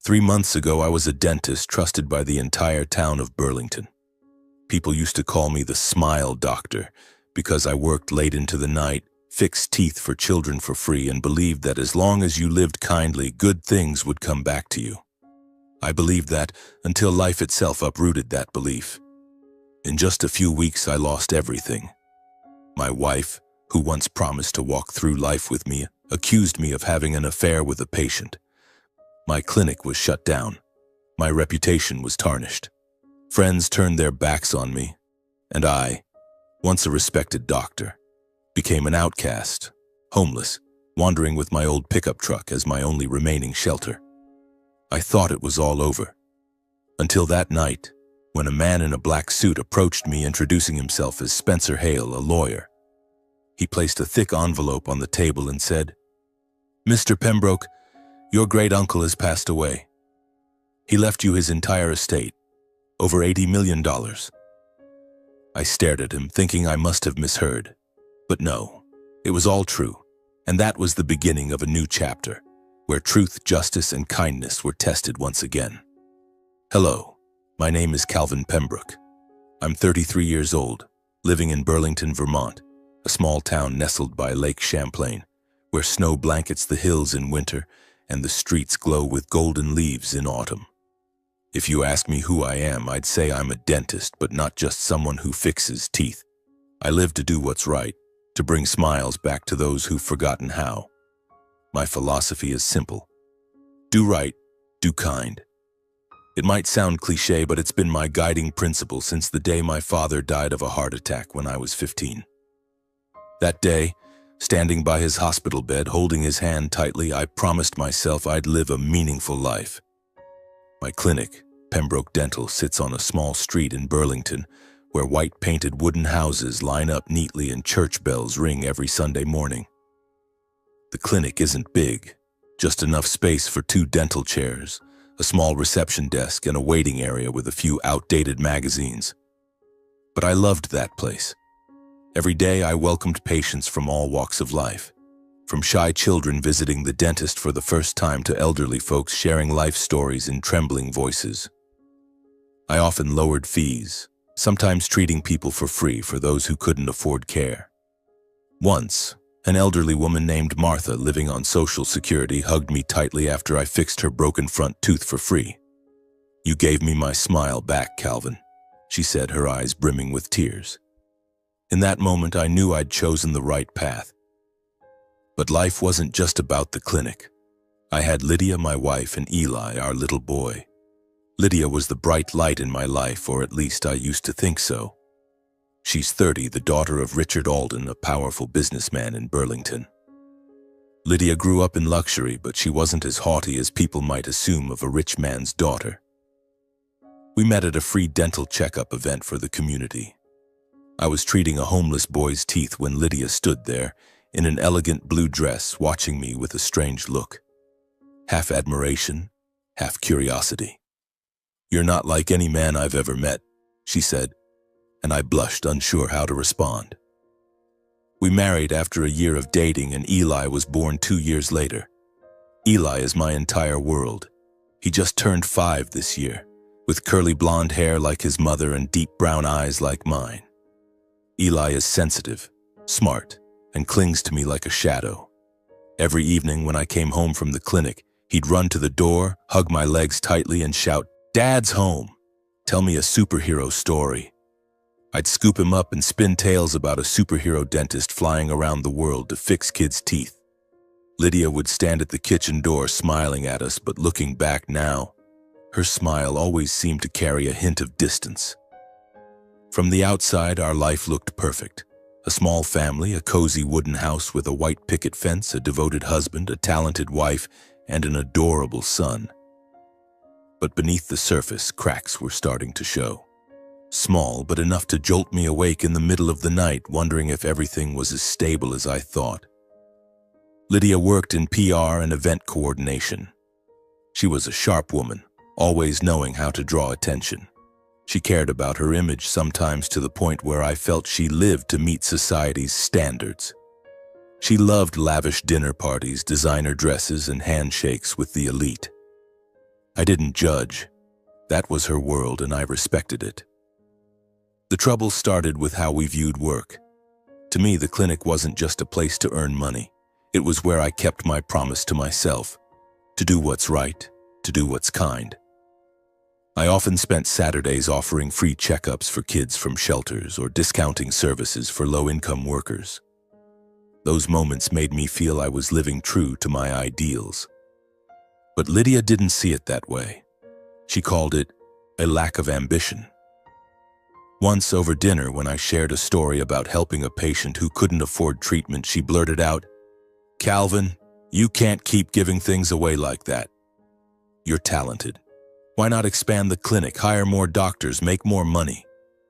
3 months ago, I was a dentist trusted by the entire town of Burlington. People used to call me the Smile Doctor because I worked late into the night, fixed teeth for children for free, and believed that as long as you lived kindly, good things would come back to you. I believed that until life itself uprooted that belief. In just a few weeks, I lost everything. My wife, who once promised to walk through life with me, accused me of having an affair with a patient. My clinic was shut down. My reputation was tarnished. Friends turned their backs on me, and I, once a respected doctor, became an outcast, homeless, wandering with my old pickup truck as my only remaining shelter. I thought it was all over, until that night, when a man in a black suit approached me introducing himself as Spencer Hale, a lawyer. He placed a thick envelope on the table and said, "Mr. Pembroke, your great-uncle has passed away. He left you his entire estate, over $80 million. I stared at him, thinking I must have misheard. But no, it was all true, and that was the beginning of a new chapter, where truth, justice, and kindness were tested once again. Hello, my name is Calvin Pembroke. I'm 33 years old, living in Burlington, Vermont, a small town nestled by Lake Champlain, where snow blankets the hills in winter and the streets glow with golden leaves in autumn. If you ask me who I am, I'd say I'm a dentist, but not just someone who fixes teeth. I live to do what's right, to bring smiles back to those who've forgotten how. My philosophy is simple. Do right, do kind. It might sound cliché, but it's been my guiding principle since the day my father died of a heart attack when I was 15. That day, standing by his hospital bed, holding his hand tightly, I promised myself I'd live a meaningful life. My clinic, Pembroke Dental, sits on a small street in Burlington, where white-painted wooden houses line up neatly and church bells ring every Sunday morning. The clinic isn't big, just enough space for 2 dental chairs, a small reception desk, and a waiting area with a few outdated magazines. But I loved that place. Every day I welcomed patients from all walks of life, from shy children visiting the dentist for the first time to elderly folks sharing life stories in trembling voices. I often lowered fees, sometimes treating people for free for those who couldn't afford care. Once, an elderly woman named Martha, living on Social Security, hugged me tightly after I fixed her broken front tooth for free. "You gave me my smile back, Calvin," she said, her eyes brimming with tears. In that moment, I knew I'd chosen the right path. But life wasn't just about the clinic. I had Lydia, my wife, and Eli, our little boy. Lydia was the bright light in my life, or at least I used to think so. She's 30, the daughter of Richard Alden, a powerful businessman in Burlington. Lydia grew up in luxury, but she wasn't as haughty as people might assume of a rich man's daughter. We met at a free dental checkup event for the community. I was treating a homeless boy's teeth when Lydia stood there, in an elegant blue dress, watching me with a strange look. Half admiration, half curiosity. "You're not like any man I've ever met," she said, and I blushed, unsure how to respond. We married after a year of dating, and Eli was born 2 years later. Eli is my entire world. He just turned 5 this year, with curly blonde hair like his mother and deep brown eyes like mine. Eli is sensitive, smart, and clings to me like a shadow. Every evening when I came home from the clinic, he'd run to the door, hug my legs tightly, and shout, "Dad's home! Tell me a superhero story." I'd scoop him up and spin tales about a superhero dentist flying around the world to fix kids' teeth. Lydia would stand at the kitchen door smiling at us, but looking back now, her smile always seemed to carry a hint of distance. From the outside, our life looked perfect. A small family, a cozy wooden house with a white picket fence, a devoted husband, a talented wife, and an adorable son. But beneath the surface, cracks were starting to show. Small, but enough to jolt me awake in the middle of the night, wondering if everything was as stable as I thought. Lydia worked in PR and event coordination. She was a sharp woman, always knowing how to draw attention. She cared about her image, sometimes to the point where I felt she lived to meet society's standards. She loved lavish dinner parties, designer dresses, and handshakes with the elite. I didn't judge. That was her world and I respected it. The trouble started with how we viewed work. To me, the clinic wasn't just a place to earn money. It was where I kept my promise to myself, to do what's right, to do what's kind. I often spent Saturdays offering free checkups for kids from shelters or discounting services for low-income workers. Those moments made me feel I was living true to my ideals. But Lydia didn't see it that way. She called it a lack of ambition. Once over dinner, when I shared a story about helping a patient who couldn't afford treatment, she blurted out, "Calvin, you can't keep giving things away like that. You're talented. Why not expand the clinic, hire more doctors, make more money?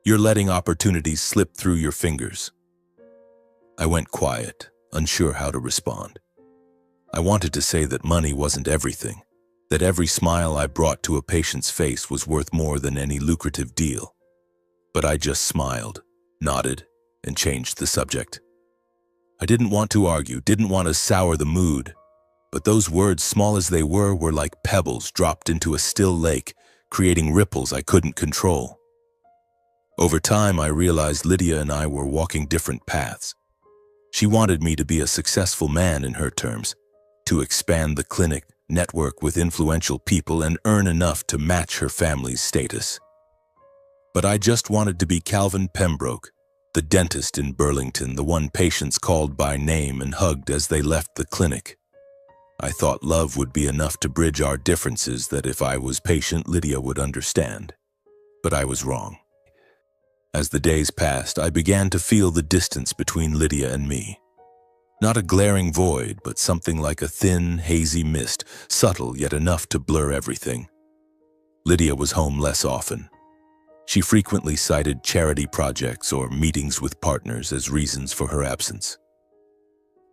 You're letting opportunities slip through your fingers." I went quiet, unsure how to respond. I wanted to say that money wasn't everything, that every smile I brought to a patient's face was worth more than any lucrative deal. But I just smiled, nodded, and changed the subject. I didn't want to argue, didn't want to sour the mood, but those words, small as they were like pebbles dropped into a still lake, creating ripples I couldn't control. Over time, I realized Lydia and I were walking different paths. She wanted me to be a successful man in her terms, to expand the clinic, network with influential people, and earn enough to match her family's status. But I just wanted to be Calvin Pembroke, the dentist in Burlington, the one patients called by name and hugged as they left the clinic. I thought love would be enough to bridge our differences, that if I was patient, Lydia would understand. But I was wrong. As the days passed, I began to feel the distance between Lydia and me. Not a glaring void, but something like a thin, hazy mist, subtle yet enough to blur everything. Lydia was home less often. She frequently cited charity projects or meetings with partners as reasons for her absence.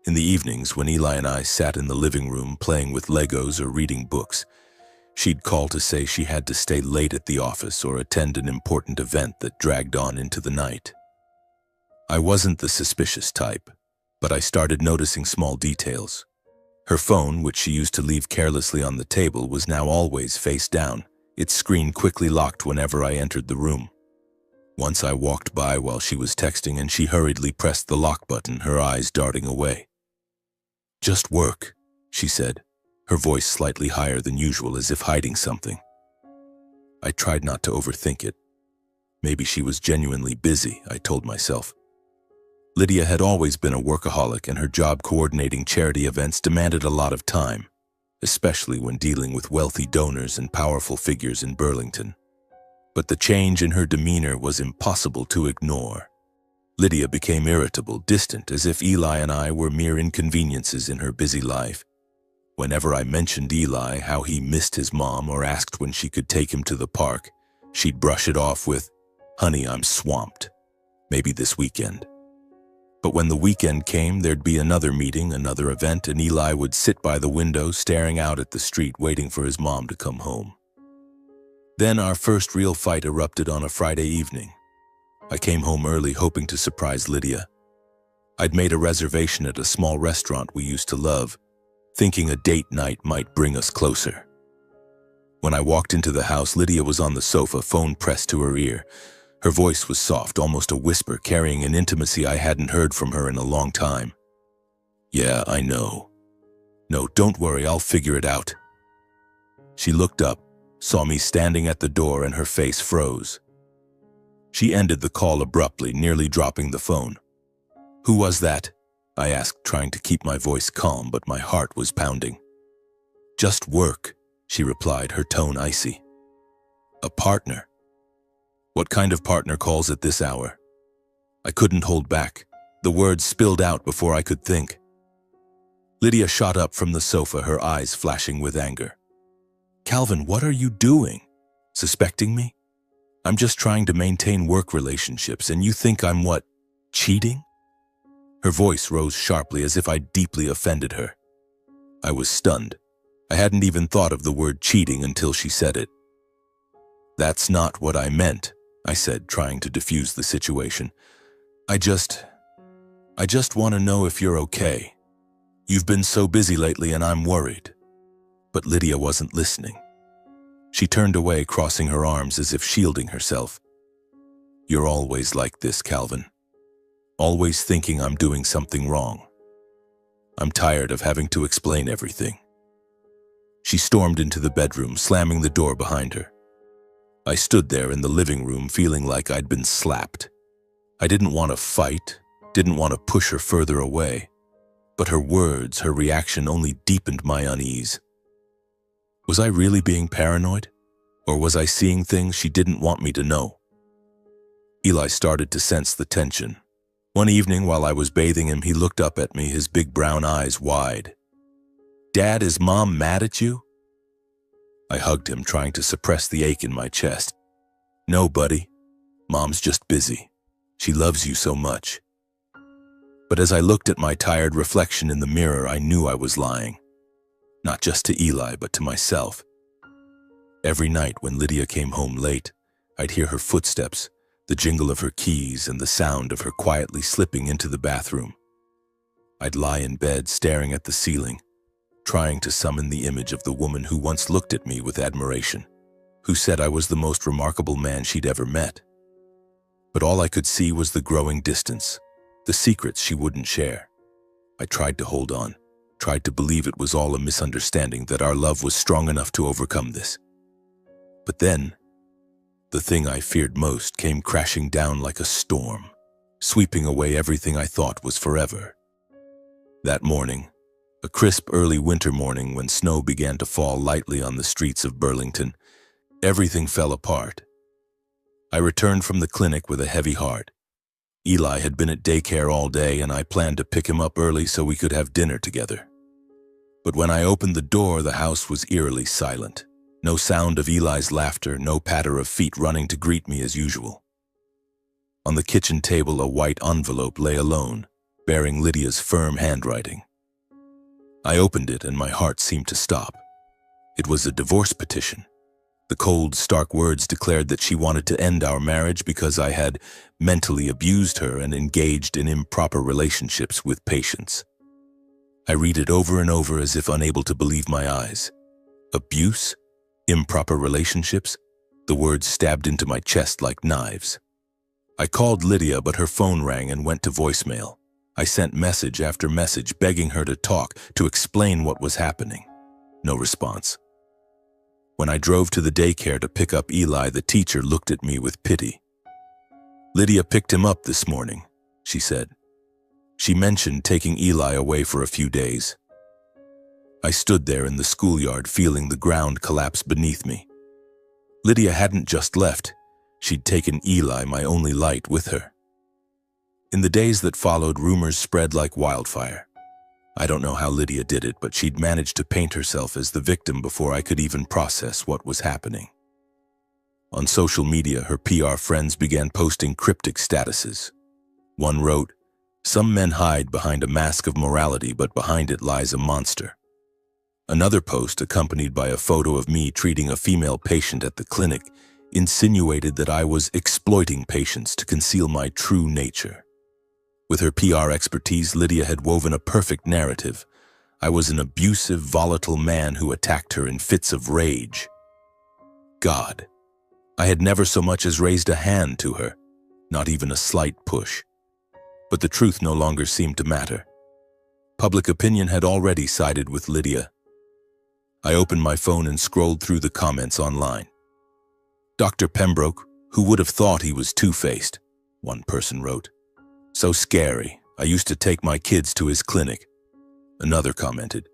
In the evenings, when Eli and I sat in the living room playing with Legos or reading books, she'd call to say she had to stay late at the office or attend an important event that dragged on into the night. I wasn't the suspicious type, but I started noticing small details. Her phone, which she used to leave carelessly on the table, was now always face down, its screen quickly locked whenever I entered the room. Once I walked by while she was texting and she hurriedly pressed the lock button, her eyes darting away. "Just work," she said, her voice slightly higher than usual, as if hiding something. I tried not to overthink it. Maybe she was genuinely busy, I told myself. Lydia had always been a workaholic, and her job coordinating charity events demanded a lot of time, especially when dealing with wealthy donors and powerful figures in Burlington. But the change in her demeanor was impossible to ignore. Lydia became irritable, distant, as if Eli and I were mere inconveniences in her busy life. Whenever I mentioned Eli, how he missed his mom, or asked when she could take him to the park, she'd brush it off with, "Honey, I'm swamped. Maybe this weekend." But when the weekend came, there'd be another meeting, another event, and Eli would sit by the window staring out at the street, waiting for his mom to come home. Then our first real fight erupted on a Friday evening. I came home early, hoping to surprise Lydia. I'd made a reservation at a small restaurant we used to love, thinking a date night might bring us closer. When I walked into the house, Lydia was on the sofa, phone pressed to her ear. Her voice was soft, almost a whisper, carrying an intimacy I hadn't heard from her in a long time. "Yeah, I know. No, don't worry, I'll figure it out." She looked up, saw me standing at the door, and her face froze. She ended the call abruptly, nearly dropping the phone. "Who was that?" I asked, trying to keep my voice calm, but my heart was pounding. "Just work," she replied, her tone icy. "A partner? What kind of partner calls at this hour?" I couldn't hold back. The words spilled out before I could think. Lydia shot up from the sofa, her eyes flashing with anger. "Calvin, what are you doing? Suspecting me? I'm just trying to maintain work relationships, and you think I'm what, cheating?" Her voice rose sharply, as if I'd deeply offended her. I was stunned. I hadn't even thought of the word cheating until she said it. "That's not what I meant," I said, trying to defuse the situation. I just want to know if you're okay. You've been so busy lately and I'm worried." But Lydia wasn't listening. She turned away, crossing her arms as if shielding herself. "You're always like this, Calvin. Always thinking I'm doing something wrong. I'm tired of having to explain everything." She stormed into the bedroom, slamming the door behind her. I stood there in the living room feeling like I'd been slapped. I didn't want to fight, didn't want to push her further away, but her words, her reaction only deepened my unease. Was I really being paranoid? Or was I seeing things she didn't want me to know? Eli started to sense the tension. One evening while I was bathing him, he looked up at me, his big brown eyes wide. "Dad, is Mom mad at you?" I hugged him, trying to suppress the ache in my chest. "No, buddy. Mom's just busy. She loves you so much." But as I looked at my tired reflection in the mirror, I knew I was lying. Not just to Eli, but to myself. Every night when Lydia came home late, I'd hear her footsteps, the jingle of her keys, and the sound of her quietly slipping into the bathroom. I'd lie in bed staring at the ceiling, trying to summon the image of the woman who once looked at me with admiration, who said I was the most remarkable man she'd ever met. But all I could see was the growing distance, the secrets she wouldn't share. I tried to hold on, tried to believe it was all a misunderstanding, that our love was strong enough to overcome this. But then, the thing I feared most came crashing down like a storm, sweeping away everything I thought was forever. That morning, a crisp early winter morning when snow began to fall lightly on the streets of Burlington, everything fell apart. I returned from the clinic with a heavy heart. Eli had been at daycare all day, and I planned to pick him up early so we could have dinner together. But when I opened the door, the house was eerily silent. No sound of Eli's laughter, no patter of feet running to greet me as usual. On the kitchen table, a white envelope lay alone, bearing Lydia's firm handwriting. I opened it and my heart seemed to stop. It was a divorce petition. The cold, stark words declared that she wanted to end our marriage because I had mentally abused her and engaged in improper relationships with patients. I read it over and over as if unable to believe my eyes. Abuse? Improper relationships? The words stabbed into my chest like knives. I called Lydia, but her phone rang and went to voicemail. I sent message after message begging her to talk, to explain what was happening. No response. When I drove to the daycare to pick up Eli, the teacher looked at me with pity. "Lydia picked him up this morning," she said. She mentioned taking Eli away for a few days. I stood there in the schoolyard feeling the ground collapse beneath me. Lydia hadn't just left. She'd taken Eli, my only light, with her. In the days that followed, rumors spread like wildfire. I don't know how Lydia did it, but she'd managed to paint herself as the victim before I could even process what was happening. On social media, her PR friends began posting cryptic statuses. One wrote, "Some men hide behind a mask of morality, but behind it lies a monster." Another post, accompanied by a photo of me treating a female patient at the clinic, insinuated that I was exploiting patients to conceal my true nature. With her PR expertise, Lydia had woven a perfect narrative. I was an abusive, volatile man who attacked her in fits of rage. God, I had never so much as raised a hand to her, not even a slight push. But the truth no longer seemed to matter. Public opinion had already sided with Lydia. I opened my phone and scrolled through the comments online. "Dr. Pembroke, who would have thought he was two-faced?" one person wrote. "So scary. I used to take my kids to his clinic." Another commented.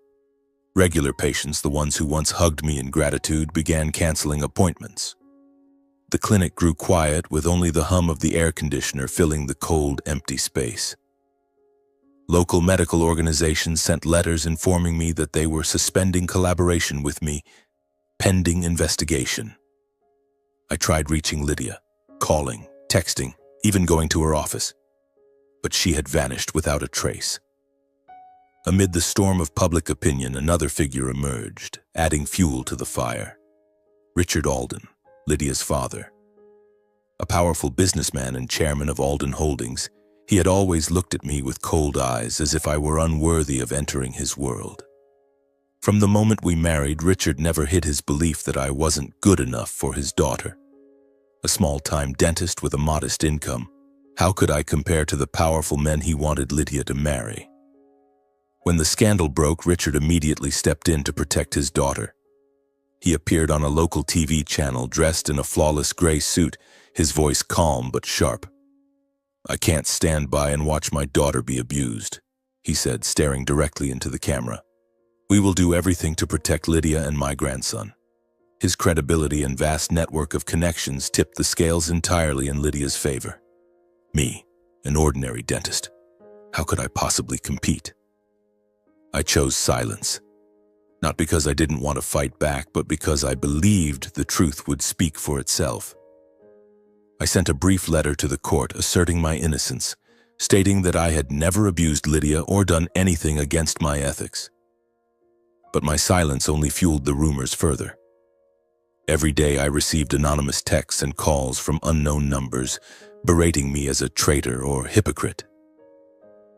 Regular patients, the ones who once hugged me in gratitude, began canceling appointments. The clinic grew quiet, with only the hum of the air conditioner filling the cold, empty space. Local medical organizations sent letters informing me that they were suspending collaboration with me, pending investigation. I tried reaching Lydia, calling, texting, even going to her office. But she had vanished without a trace. Amid the storm of public opinion, another figure emerged, adding fuel to the fire. Richard Alden, Lydia's father. A powerful businessman and chairman of Alden Holdings, he had always looked at me with cold eyes, as if I were unworthy of entering his world. From the moment we married, Richard never hid his belief that I wasn't good enough for his daughter. A small-time dentist with a modest income, how could I compare to the powerful men he wanted Lydia to marry? When the scandal broke, Richard immediately stepped in to protect his daughter. He appeared on a local TV channel dressed in a flawless gray suit, his voice calm but sharp. "I can't stand by and watch my daughter be abused," he said, staring directly into the camera. "We will do everything to protect Lydia and my grandson." His credibility and vast network of connections tipped the scales entirely in Lydia's favor. Me, an ordinary dentist. How could I possibly compete? I chose silence. Not because I didn't want to fight back, but because I believed the truth would speak for itself. I sent a brief letter to the court asserting my innocence, stating that I had never abused Lydia or done anything against my ethics. But my silence only fueled the rumors further. Every day I received anonymous texts and calls from unknown numbers, berating me as a traitor or hypocrite.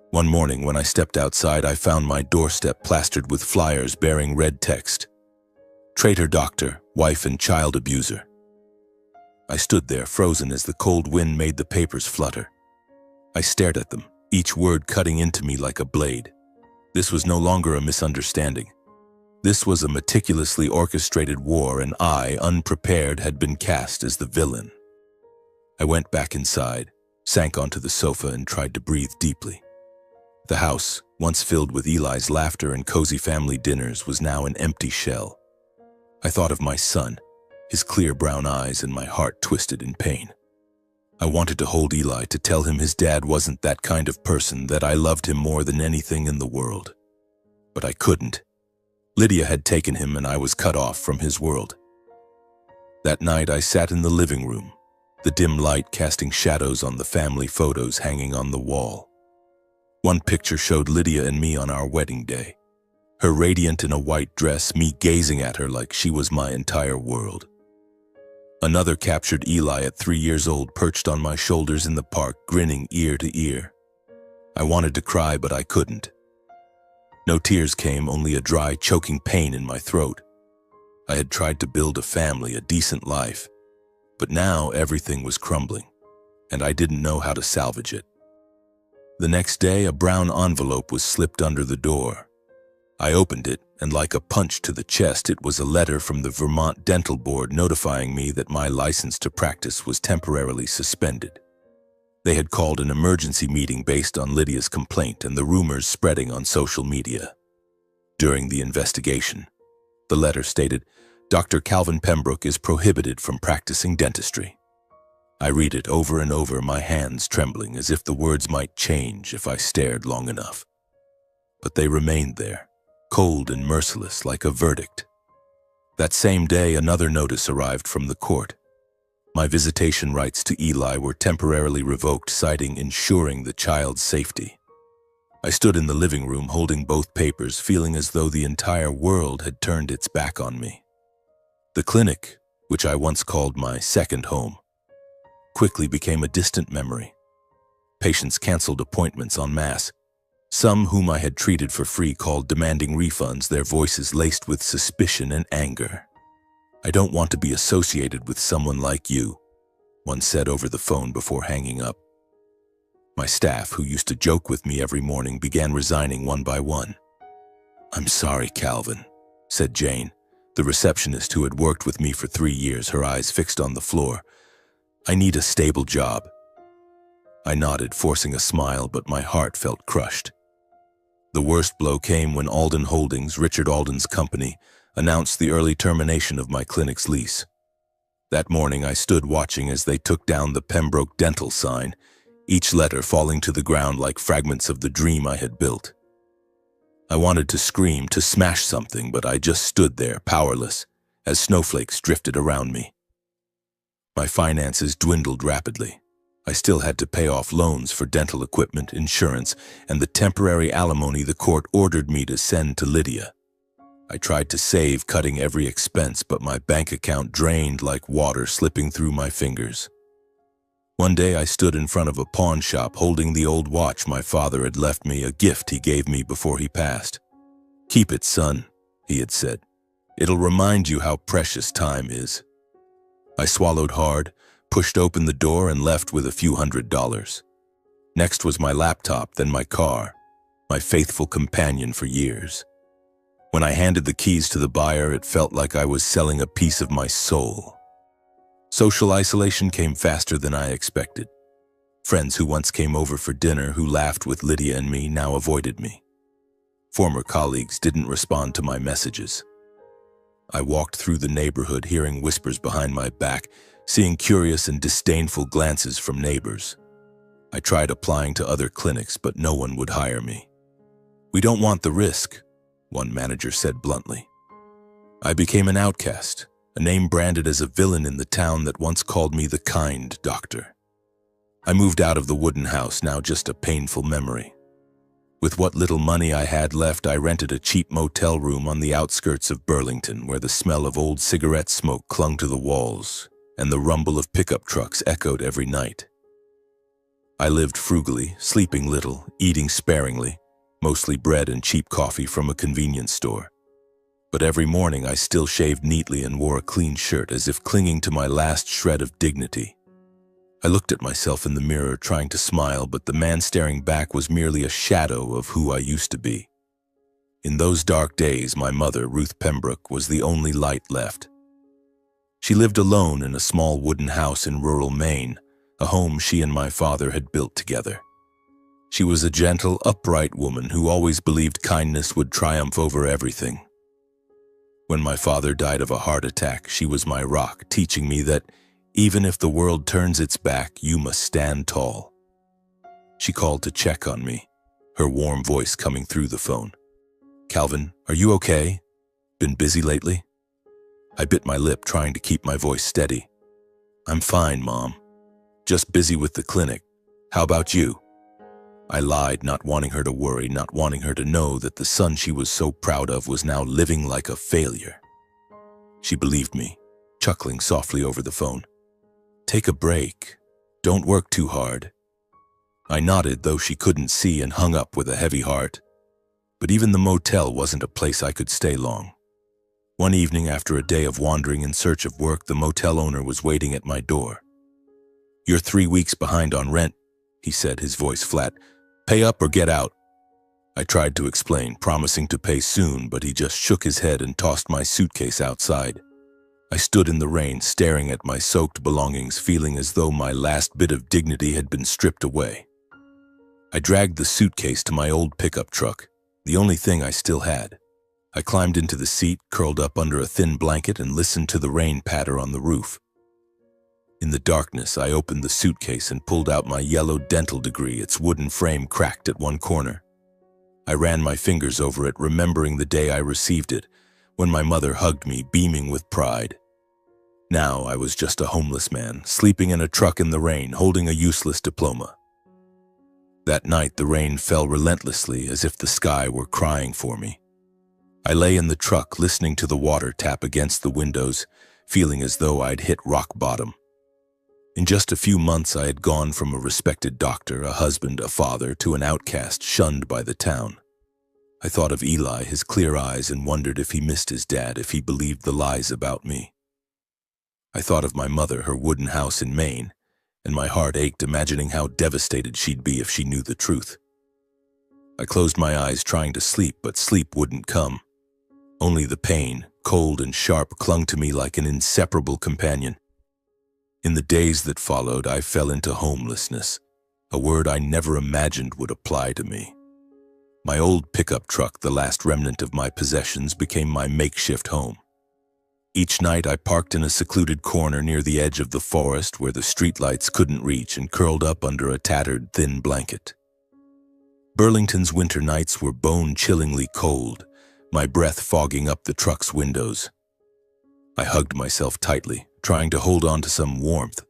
One morning when I stepped outside, I found my doorstep plastered with flyers bearing red text: "Traitor doctor, wife and child abuser." I stood there frozen as the cold wind made the papers flutter. I stared at them, each word cutting into me like a blade. This was no longer a misunderstanding. This was a meticulously orchestrated war, and I, unprepared, had been cast as the villain. I went back inside, sank onto the sofa, and tried to breathe deeply. The house, once filled with Eli's laughter and cozy family dinners, was now an empty shell. I thought of my son, his clear brown eyes, and my heart twisted in pain. I wanted to hold Eli, to tell him his dad wasn't that kind of person, that I loved him more than anything in the world. But I couldn't. Lydia had taken him, and I was cut off from his world. That night I sat in the living room, the dim light casting shadows on the family photos hanging on the wall. One picture showed Lydia and me on our wedding day, her radiant in a white dress, me gazing at her like she was my entire world. Another captured Eli at 3 years old, perched on my shoulders in the park, grinning ear to ear. I wanted to cry, but I couldn't. No tears came, only a dry, choking pain in my throat. I had tried to build a family, a decent life, but now everything was crumbling, and I didn't know how to salvage it. The next day, a brown envelope was slipped under the door. I opened it, and like a punch to the chest, it was a letter from the Vermont Dental Board notifying me that my license to practice was temporarily suspended. They had called an emergency meeting based on Lydia's complaint and the rumors spreading on social media. During the investigation, the letter stated, "Dr. Calvin Pembroke is prohibited from practicing dentistry." I read it over and over, my hands trembling as if the words might change if I stared long enough. But they remained there, cold and merciless, like a verdict. That same day, another notice arrived from the court. My visitation rights to Eli were temporarily revoked, citing ensuring the child's safety. I stood in the living room holding both papers, feeling as though the entire world had turned its back on me. The clinic, which I once called my second home, quickly became a distant memory. Patients canceled appointments en masse. Some whom I had treated for free called demanding refunds, their voices laced with suspicion and anger. "I don't want to be associated with someone like you," one said over the phone before hanging up. My staff, who used to joke with me every morning, began resigning one by one. "I'm sorry, Calvin," said Jane, the receptionist who had worked with me for 3 years, her eyes fixed on the floor. "I need a stable job." I nodded, forcing a smile, but my heart felt crushed. The worst blow came when Alden Holdings, Richard Alden's company, announced the early termination of my clinic's lease. That morning I stood watching as they took down the Pembroke Dental sign, each letter falling to the ground like fragments of the dream I had built. I wanted to scream, to smash something, but I just stood there, powerless, as snowflakes drifted around me. My finances dwindled rapidly. I still had to pay off loans for dental equipment, insurance, and the temporary alimony the court ordered me to send to Lydia. I tried to save, cutting every expense, but my bank account drained like water slipping through my fingers. One day I stood in front of a pawn shop holding the old watch my father had left me, a gift he gave me before he passed. "Keep it, son," he had said. "It'll remind you how precious time is." I swallowed hard, pushed open the door, and left with a few $100s. Next was my laptop, then my car, my faithful companion for years. When I handed the keys to the buyer, it felt like I was selling a piece of my soul. Social isolation came faster than I expected. Friends who once came over for dinner, who laughed with Lydia and me, now avoided me. Former colleagues didn't respond to my messages. I walked through the neighborhood, hearing whispers behind my back, seeing curious and disdainful glances from neighbors. I tried applying to other clinics, but no one would hire me. "We don't want the risk," one manager said bluntly. I became an outcast, a name branded as a villain in the town that once called me the kind doctor. I moved out of the wooden house, now just a painful memory. With what little money I had left, I rented a cheap motel room on the outskirts of Burlington, where the smell of old cigarette smoke clung to the walls and the rumble of pickup trucks echoed every night. I lived frugally, sleeping little, eating sparingly, mostly bread and cheap coffee from a convenience store. But every morning I still shaved neatly and wore a clean shirt, as if clinging to my last shred of dignity. I looked at myself in the mirror, trying to smile, but the man staring back was merely a shadow of who I used to be. In those dark days, my mother, Ruth Pembroke, was the only light left. She lived alone in a small wooden house in rural Maine, a home she and my father had built together. She was a gentle, upright woman who always believed kindness would triumph over everything. When my father died of a heart attack, she was my rock, teaching me that even if the world turns its back, you must stand tall. She called to check on me, her warm voice coming through the phone. "Calvin, are you okay? Been busy lately?" I bit my lip, trying to keep my voice steady. "I'm fine, Mom. Just busy with the clinic. How about you?" I lied, not wanting her to worry, not wanting her to know that the son she was so proud of was now living like a failure. She believed me, chuckling softly over the phone. "Take a break. Don't work too hard." I nodded, though she couldn't see, and hung up with a heavy heart. But even the motel wasn't a place I could stay long. One evening, after a day of wandering in search of work, the motel owner was waiting at my door. "You're 3 weeks behind on rent," he said, his voice flat. "Pay up or get out." I tried to explain, promising to pay soon, but he just shook his head and tossed my suitcase outside. I stood in the rain, staring at my soaked belongings, feeling as though my last bit of dignity had been stripped away. I dragged the suitcase to my old pickup truck, the only thing I still had. I climbed into the seat, curled up under a thin blanket, and listened to the rain patter on the roof. In the darkness, I opened the suitcase and pulled out my yellow dental degree, its wooden frame cracked at one corner. I ran my fingers over it, remembering the day I received it, when my mother hugged me, beaming with pride. Now I was just a homeless man, sleeping in a truck in the rain, holding a useless diploma. That night, the rain fell relentlessly, as if the sky were crying for me. I lay in the truck, listening to the water tap against the windows, feeling as though I'd hit rock bottom. In just a few months, I had gone from a respected doctor, a husband, a father, to an outcast shunned by the town. I thought of Eli, his clear eyes, and wondered if he missed his dad, if he believed the lies about me. I thought of my mother, her wooden house in Maine, and my heart ached, imagining how devastated she'd be if she knew the truth. I closed my eyes, trying to sleep, but sleep wouldn't come. Only the pain, cold and sharp, clung to me like an inseparable companion. In the days that followed, I fell into homelessness, a word I never imagined would apply to me. My old pickup truck, the last remnant of my possessions, became my makeshift home. Each night I parked in a secluded corner near the edge of the forest where the streetlights couldn't reach, and curled up under a tattered, thin blanket. Burlington's winter nights were bone-chillingly cold, my breath fogging up the truck's windows. I hugged myself tightly, trying to hold on to some warmth.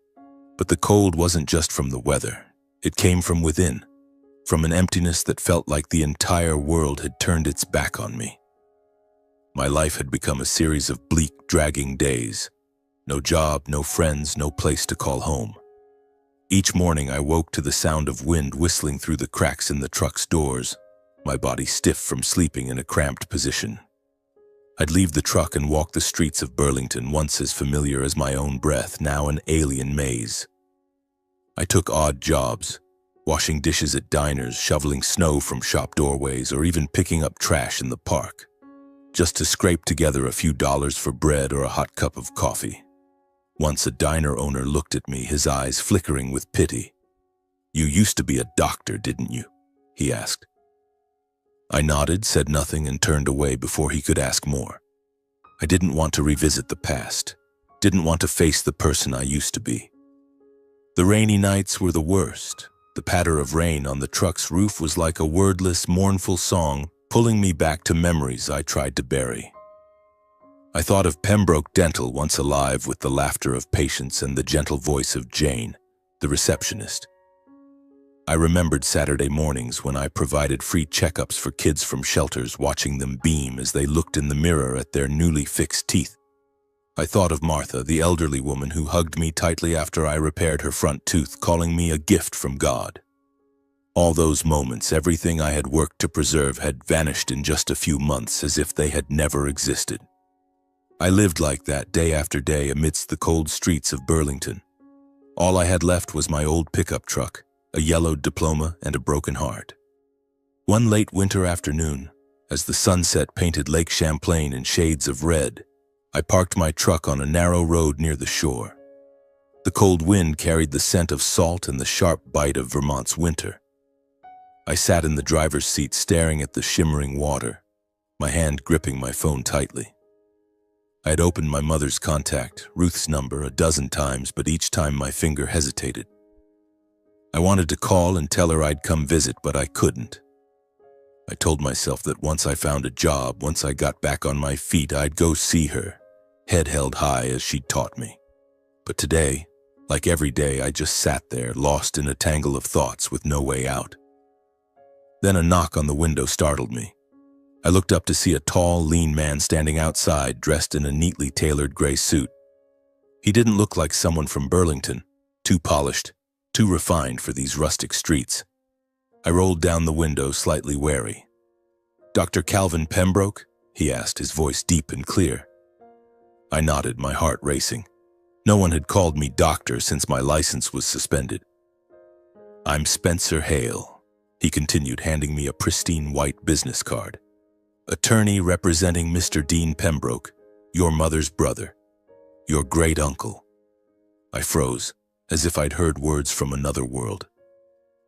But the cold wasn't just from the weather. It came from within, from an emptiness that felt like the entire world had turned its back on me. My life had become a series of bleak, dragging days. No job, no friends, no place to call home. Each morning I woke to the sound of wind whistling through the cracks in the truck's doors, my body stiff from sleeping in a cramped position. I'd leave the truck and walk the streets of Burlington, once as familiar as my own breath, now an alien maze. I took odd jobs, washing dishes at diners, shoveling snow from shop doorways, or even picking up trash in the park, just to scrape together a few dollars for bread or a hot cup of coffee. Once a diner owner looked at me, his eyes flickering with pity. "You used to be a doctor, didn't you?" he asked. I nodded, said nothing, and turned away before he could ask more. I didn't want to revisit the past, didn't want to face the person I used to be. The rainy nights were the worst. The patter of rain on the truck's roof was like a wordless, mournful song, pulling me back to memories I tried to bury. I thought of Pembroke Dental, once alive, with the laughter of patients and the gentle voice of Jane, the receptionist. I remembered Saturday mornings when I provided free checkups for kids from shelters, watching them beam as they looked in the mirror at their newly fixed teeth. I thought of Martha, the elderly woman who hugged me tightly after I repaired her front tooth, calling me a gift from God. All those moments, everything I had worked to preserve, had vanished in just a few months, as if they had never existed. I lived like that day after day amidst the cold streets of Burlington. All I had left was my old pickup truck, a yellowed diploma, and a broken heart. One late winter afternoon, as the sunset painted Lake Champlain in shades of red, I parked my truck on a narrow road near the shore. The cold wind carried the scent of salt and the sharp bite of Vermont's winter. I sat in the driver's seat staring at the shimmering water, my hand gripping my phone tightly. I had opened my mother's contact, Ruth's number, a dozen times, but each time my finger hesitated. I wanted to call and tell her I'd come visit, but I couldn't. I told myself that once I found a job, once I got back on my feet, I'd go see her, head held high as she'd taught me. But today, like every day, I just sat there, lost in a tangle of thoughts with no way out. Then a knock on the window startled me. I looked up to see a tall, lean man standing outside, dressed in a neatly tailored gray suit. He didn't look like someone from Burlington, too polished, too refined for these rustic streets. I rolled down the window, slightly wary. "Dr. Calvin Pembroke?" he asked, his voice deep and clear. I nodded, my heart racing. No one had called me doctor since my license was suspended. "I'm Spencer Hale," he continued, handing me a pristine white business card. "Attorney representing Mr. Dean Pembroke, your mother's brother, your great uncle." I froze, as if I'd heard words from another world.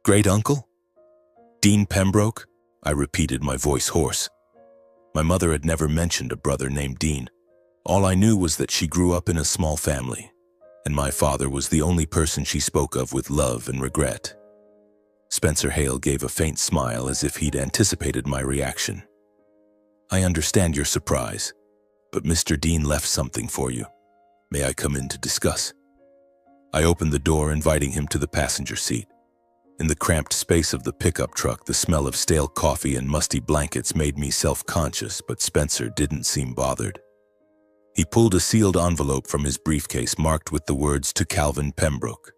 "Great uncle? Dean Pembroke?" I repeated, my voice hoarse. My mother had never mentioned a brother named Dean. All I knew was that she grew up in a small family, and my father was the only person she spoke of with love and regret. Spencer Hale gave a faint smile, as if he'd anticipated my reaction. "I understand your surprise, but Mr. Dean left something for you. May I come in to discuss?" I opened the door, inviting him to the passenger seat. In the cramped space of the pickup truck, the smell of stale coffee and musty blankets made me self-conscious, but Spencer didn't seem bothered. He pulled a sealed envelope from his briefcase marked with the words "To Calvin Pembroke,"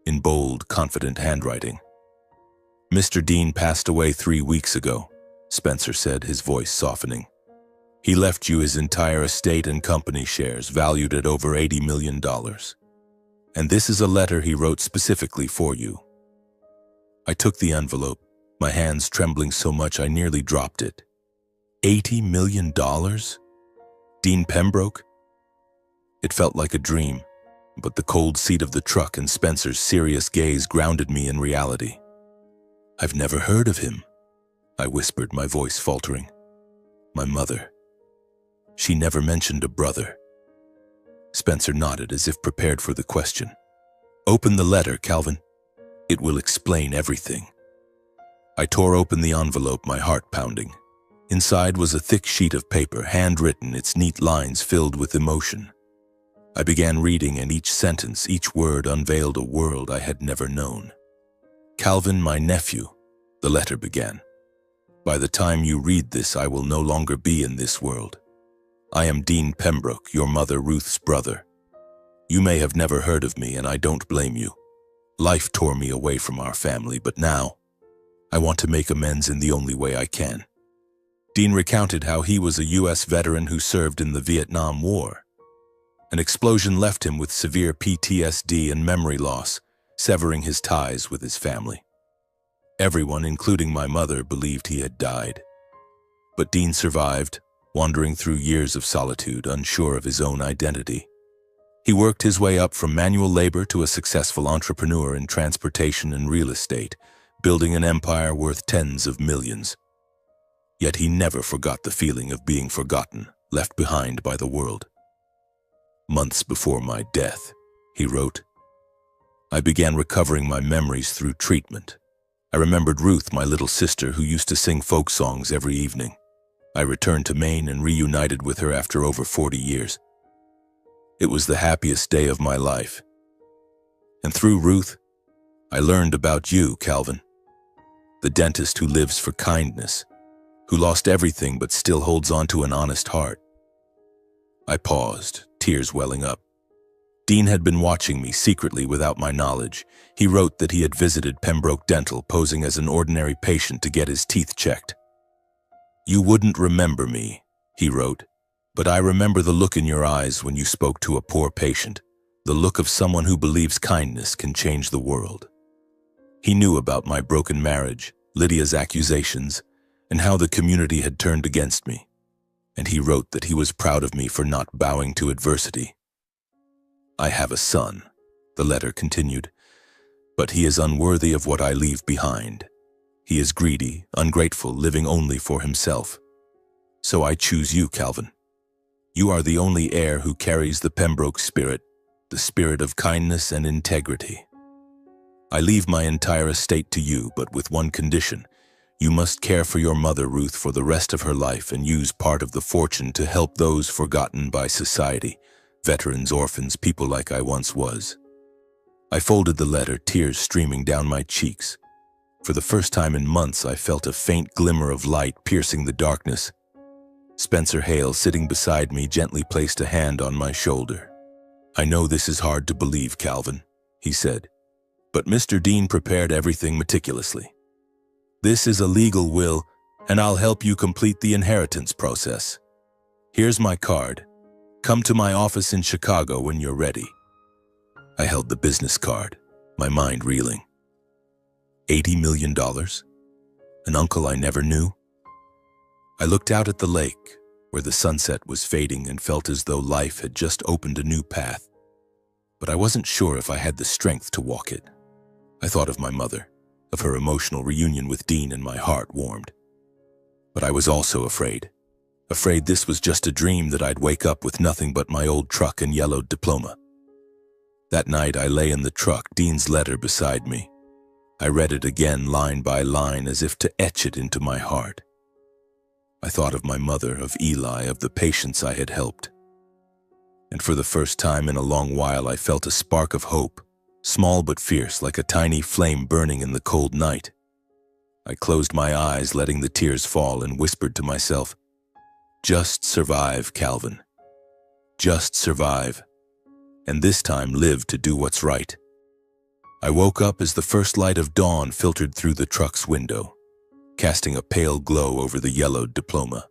in bold, confident handwriting. "Mr. Dean passed away 3 weeks ago," Spencer said, his voice softening. "He left you his entire estate and company shares, valued at over $80 million. And this is a letter he wrote specifically for you." I took the envelope, my hands trembling so much I nearly dropped it. $80 million? Dean Pembroke? It felt like a dream, but the cold seat of the truck and Spencer's serious gaze grounded me in reality. "I've never heard of him," I whispered, my voice faltering. "My mother. She never mentioned a brother." Spencer nodded, as if prepared for the question. "Open the letter, Calvin. It will explain everything." I tore open the envelope, my heart pounding. Inside was a thick sheet of paper, handwritten, its neat lines filled with emotion. I began reading, and each sentence, each word unveiled a world I had never known. "Calvin, my nephew," the letter began. "By the time you read this, I will no longer be in this world. I am Dean Pembroke, your mother Ruth's brother. You may have never heard of me, and I don't blame you. Life tore me away from our family, but now I want to make amends in the only way I can. Dean recounted how he was a U.S. veteran who served in the Vietnam War. An explosion left him with severe PTSD and memory loss, severing his ties with his family. Everyone, including my mother, believed he had died. But Dean survived, wandering through years of solitude, unsure of his own identity. He worked his way up from manual labor to a successful entrepreneur in transportation and real estate, building an empire worth tens of millions. Yet he never forgot the feeling of being forgotten, left behind by the world. Months before my death, he wrote, I began recovering my memories through treatment. I remembered Ruth, my little sister, who used to sing folk songs every evening. I returned to Maine and reunited with her after over 40 years. It was the happiest day of my life. And through Ruth, I learned about you, Calvin, the dentist who lives for kindness, who lost everything but still holds on to an honest heart. I paused, tears welling up. Dean had been watching me secretly without my knowledge. He wrote that he had visited Pembroke Dental, posing as an ordinary patient to get his teeth checked. You wouldn't remember me, he wrote, but I remember the look in your eyes when you spoke to a poor patient, the look of someone who believes kindness can change the world. He knew about my broken marriage, Lydia's accusations, and how the community had turned against me, and he wrote that he was proud of me for not bowing to adversity. I have a son, the letter continued, but he is unworthy of what I leave behind. He is greedy, ungrateful, living only for himself. So I choose you, Calvin. You are the only heir who carries the Pembroke spirit, the spirit of kindness and integrity. I leave my entire estate to you, but with one condition. You must care for your mother, Ruth, for the rest of her life and use part of the fortune to help those forgotten by society, veterans, orphans, people like I once was. I folded the letter, tears streaming down my cheeks. For the first time in months, I felt a faint glimmer of light piercing the darkness. Spencer Hale, sitting beside me, gently placed a hand on my shoulder. I know this is hard to believe, Calvin, he said, but Mr. Dean prepared everything meticulously. This is a legal will, and I'll help you complete the inheritance process. Here's my card. Come to my office in Chicago when you're ready. I held the business card, my mind reeling. $80 million? An uncle I never knew? I looked out at the lake, where the sunset was fading, and felt as though life had just opened a new path. But I wasn't sure if I had the strength to walk it. I thought of my mother, of her emotional reunion with Dean, and my heart warmed. But I was also afraid this was just a dream, that I'd wake up with nothing but my old truck and yellowed diploma. That night I lay in the truck, Dean's letter beside me. I read it again, line by line, as if to etch it into my heart. I thought of my mother, of Eli, of the patients I had helped. And for the first time in a long while, I felt a spark of hope, small but fierce, like a tiny flame burning in the cold night. I closed my eyes, letting the tears fall, and whispered to myself, just survive, Calvin. Just survive. And this time live to do what's right. I woke up as the first light of dawn filtered through the truck's window, casting a pale glow over the yellowed diploma.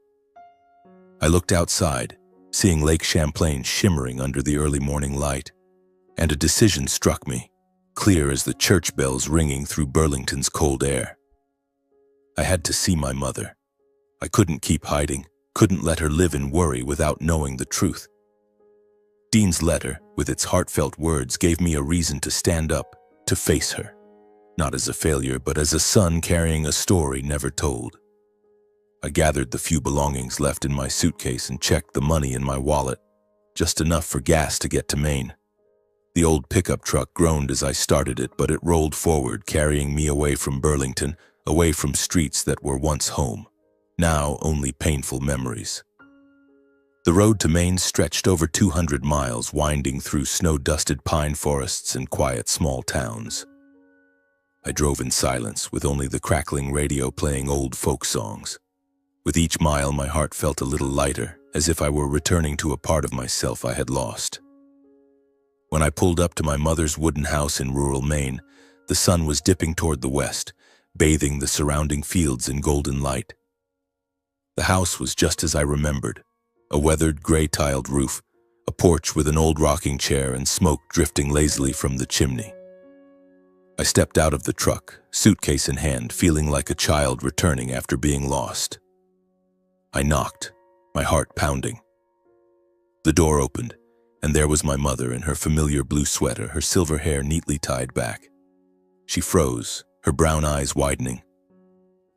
I looked outside, seeing Lake Champlain shimmering under the early morning light, and a decision struck me, clear as the church bells ringing through Burlington's cold air. I had to see my mother. I couldn't keep hiding, couldn't let her live in worry without knowing the truth. Dean's letter, with its heartfelt words, gave me a reason to stand up, to face her, not as a failure, but as a son carrying a story never told. I gathered the few belongings left in my suitcase and checked the money in my wallet, just enough for gas to get to Maine. The old pickup truck groaned as I started it, but it rolled forward, carrying me away from Burlington, away from streets that were once home, now only painful memories. The road to Maine stretched over 200 miles, winding through snow-dusted pine forests and quiet small towns. I drove in silence, with only the crackling radio playing old folk songs. With each mile, my heart felt a little lighter, as if I were returning to a part of myself I had lost. When I pulled up to my mother's wooden house in rural Maine, the sun was dipping toward the west, bathing the surrounding fields in golden light. The house was just as I remembered. A weathered, gray-tiled roof, a porch with an old rocking chair and smoke drifting lazily from the chimney. I stepped out of the truck, suitcase in hand, feeling like a child returning after being lost. I knocked, my heart pounding. The door opened, and there was my mother in her familiar blue sweater, her silver hair neatly tied back. She froze, her brown eyes widening.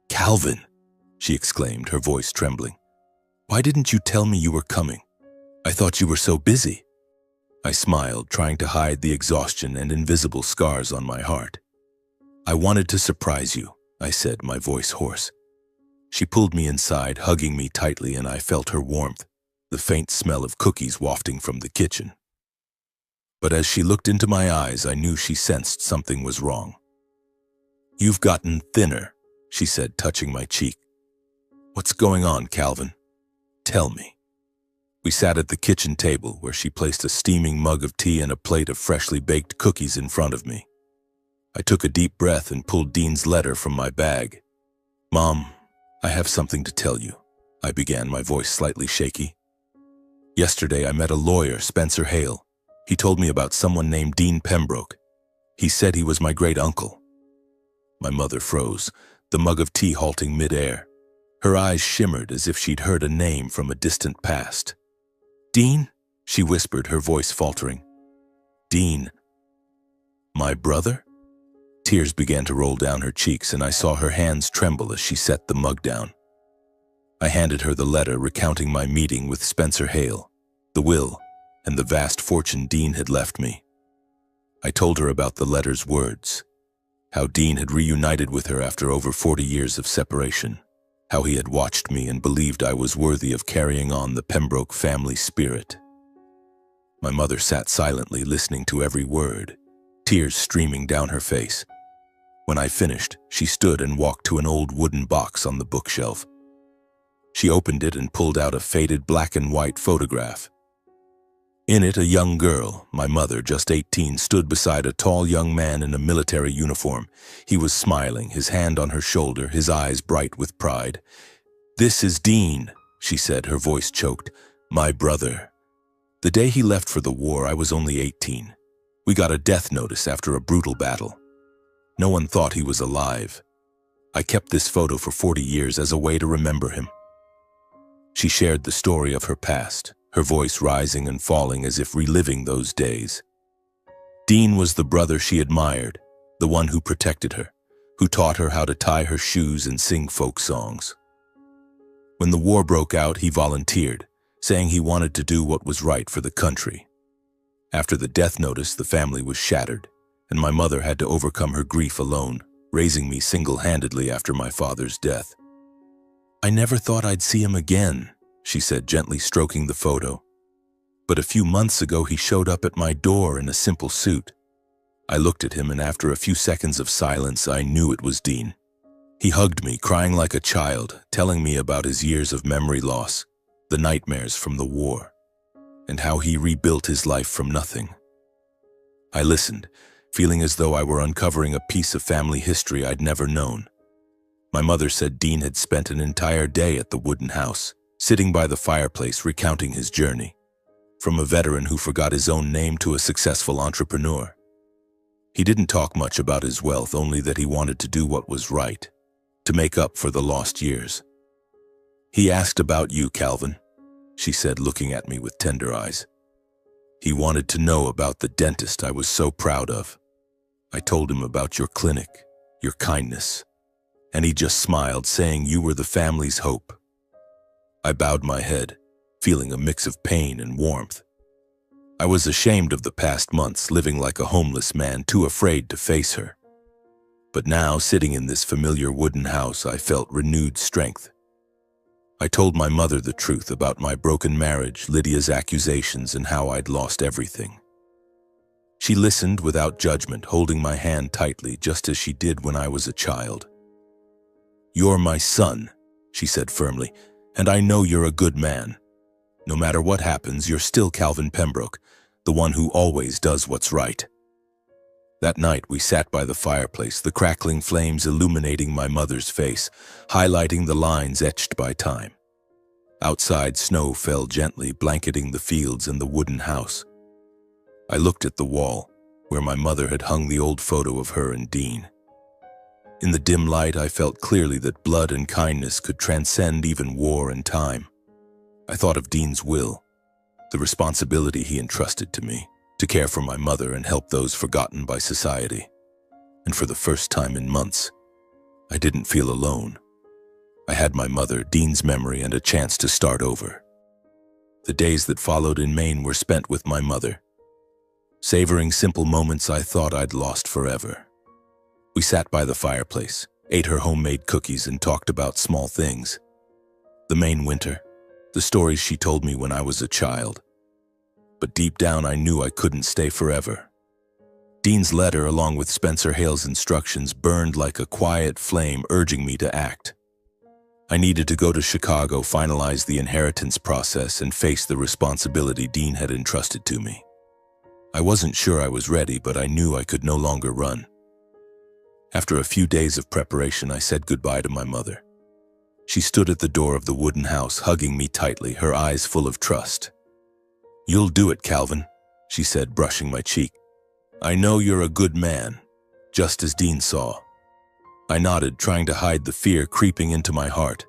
"Calvin!" she exclaimed, her voice trembling. "Why didn't you tell me you were coming? I thought you were so busy." I smiled, trying to hide the exhaustion and invisible scars on my heart. "I wanted to surprise you," I said, my voice hoarse. She pulled me inside, hugging me tightly, and I felt her warmth, the faint smell of cookies wafting from the kitchen. But as she looked into my eyes, I knew she sensed something was wrong. "You've gotten thinner," she said, touching my cheek. "What's going on, Calvin? Tell me." We sat at the kitchen table, where she placed a steaming mug of tea and a plate of freshly baked cookies in front of me. I took a deep breath and pulled Dean's letter from my bag. "Mom, I have something to tell you," I began, my voice slightly shaky. "Yesterday I met a lawyer, Spencer Hale. He told me about someone named Dean Pembroke. He said he was my great-uncle." My mother froze, the mug of tea halting mid-air. Her eyes shimmered as if she'd heard a name from a distant past. "Dean?" she whispered, her voice faltering. "Dean. My brother?" Tears began to roll down her cheeks, and I saw her hands tremble as she set the mug down. I handed her the letter recounting my meeting with Spencer Hale, the will, and the vast fortune Dean had left me. I told her about the letter's words, how Dean had reunited with her after over 40 years of separation, how he had watched me and believed I was worthy of carrying on the Pembroke family spirit. My mother sat silently, listening to every word, tears streaming down her face. When I finished, she stood and walked to an old wooden box on the bookshelf. She opened it and pulled out a faded black and white photograph. In it, a young girl, my mother, just 18, stood beside a tall young man in a military uniform. He was smiling, his hand on her shoulder, his eyes bright with pride. "This is Dean," she said, her voice choked. "My brother. The day he left for the war, I was only 18. We got a death notice after a brutal battle. No one thought he was alive. I kept this photo for 40 years as a way to remember him." She shared the story of her past, her voice rising and falling as if reliving those days. Dean was the brother she admired, the one who protected her, who taught her how to tie her shoes and sing folk songs. When the war broke out, he volunteered, saying he wanted to do what was right for the country. After the death notice, the family was shattered, and my mother had to overcome her grief alone, raising me single-handedly after my father's death. "I never thought I'd see him again," she said, gently stroking the photo. "But a few months ago he showed up at my door in a simple suit. I looked at him, and after a few seconds of silence, I knew it was Dean. He hugged me, crying like a child, telling me about his years of memory loss, the nightmares from the war, and how he rebuilt his life from nothing." I listened, feeling as though I were uncovering a piece of family history I'd never known. My mother said Dean had spent an entire day at the wooden house, sitting by the fireplace recounting his journey, from a veteran who forgot his own name to a successful entrepreneur. He didn't talk much about his wealth, only that he wanted to do what was right, to make up for the lost years. "He asked about you, Calvin," she said, looking at me with tender eyes. "He wanted to know about the dentist I was so proud of. I told him about your clinic, your kindness, and he just smiled, saying you were the family's hope." I bowed my head, feeling a mix of pain and warmth. I was ashamed of the past months, living like a homeless man, too afraid to face her. But now, sitting in this familiar wooden house, I felt renewed strength. I told my mother the truth about my broken marriage, Lydia's accusations, and how I'd lost everything. She listened without judgment, holding my hand tightly, just as she did when I was a child. "You're my son," she said firmly, "and I know you're a good man. No matter what happens, you're still Calvin Pembroke, the one who always does what's right." That night, we sat by the fireplace, the crackling flames illuminating my mother's face, highlighting the lines etched by time. Outside, snow fell gently, blanketing the fields and the wooden house. I looked at the wall, where my mother had hung the old photo of her and Dean. In the dim light, I felt clearly that blood and kindness could transcend even war and time. I thought of Dean's will, the responsibility he entrusted to me, to care for my mother and help those forgotten by society. And for the first time in months, I didn't feel alone. I had my mother, Dean's memory, and a chance to start over. The days that followed in Maine were spent with my mother, savoring simple moments I thought I'd lost forever. We sat by the fireplace, ate her homemade cookies, and talked about small things. The Maine winter, the stories she told me when I was a child. But deep down I knew I couldn't stay forever. Dean's letter, along with Spencer Hale's instructions, burned like a quiet flame, urging me to act. I needed to go to Chicago, finalize the inheritance process, and face the responsibility Dean had entrusted to me. I wasn't sure I was ready, but I knew I could no longer run. After a few days of preparation, I said goodbye to my mother. She stood at the door of the wooden house, hugging me tightly, her eyes full of trust. "You'll do it, Calvin," she said, brushing my cheek. "I know you're a good man, just as Dean saw." I nodded, trying to hide the fear creeping into my heart.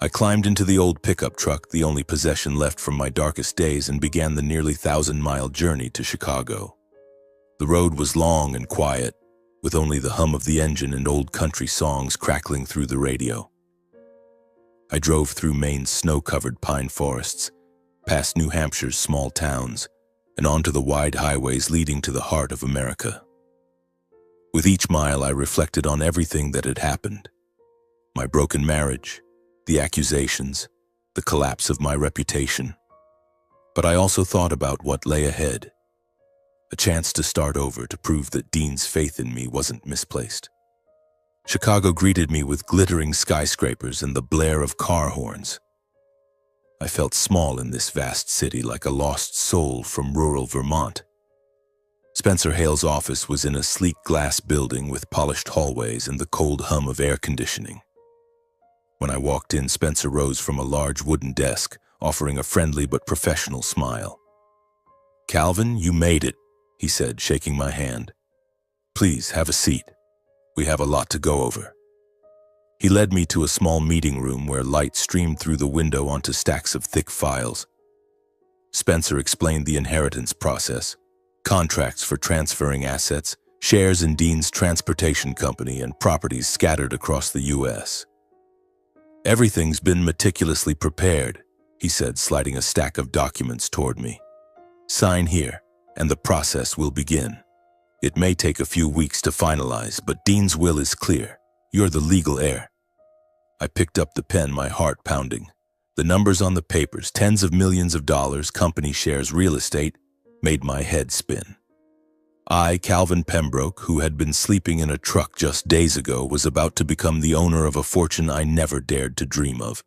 I climbed into the old pickup truck, the only possession left from my darkest days, and began the nearly 1,000-mile journey to Chicago. The road was long and quiet, with only the hum of the engine and old country songs crackling through the radio. I drove through Maine's snow-covered pine forests, past New Hampshire's small towns, and onto the wide highways leading to the heart of America. With each mile, I reflected on everything that had happened. My broken marriage, the accusations, the collapse of my reputation. But I also thought about what lay ahead. A chance to start over, to prove that Dean's faith in me wasn't misplaced. Chicago greeted me with glittering skyscrapers and the blare of car horns. I felt small in this vast city, like a lost soul from rural Vermont. Spencer Hale's office was in a sleek glass building with polished hallways and the cold hum of air conditioning. When I walked in, Spencer rose from a large wooden desk, offering a friendly but professional smile. "Calvin, you made it," he said, shaking my hand. "Please, have a seat. We have a lot to go over." He led me to a small meeting room where light streamed through the window onto stacks of thick files. Spencer explained the inheritance process, contracts for transferring assets, shares in Dean's transportation company, and properties scattered across the U.S. "Everything's been meticulously prepared," he said, sliding a stack of documents toward me. "Sign here, and the process will begin. It may take a few weeks to finalize, but Dean's will is clear. You're the legal heir." I picked up the pen, my heart pounding. The numbers on the papers, tens of millions of dollars, company shares, real estate, made my head spin. I, Calvin Pembroke, who had been sleeping in a truck just days ago, was about to become the owner of a fortune I never dared to dream of.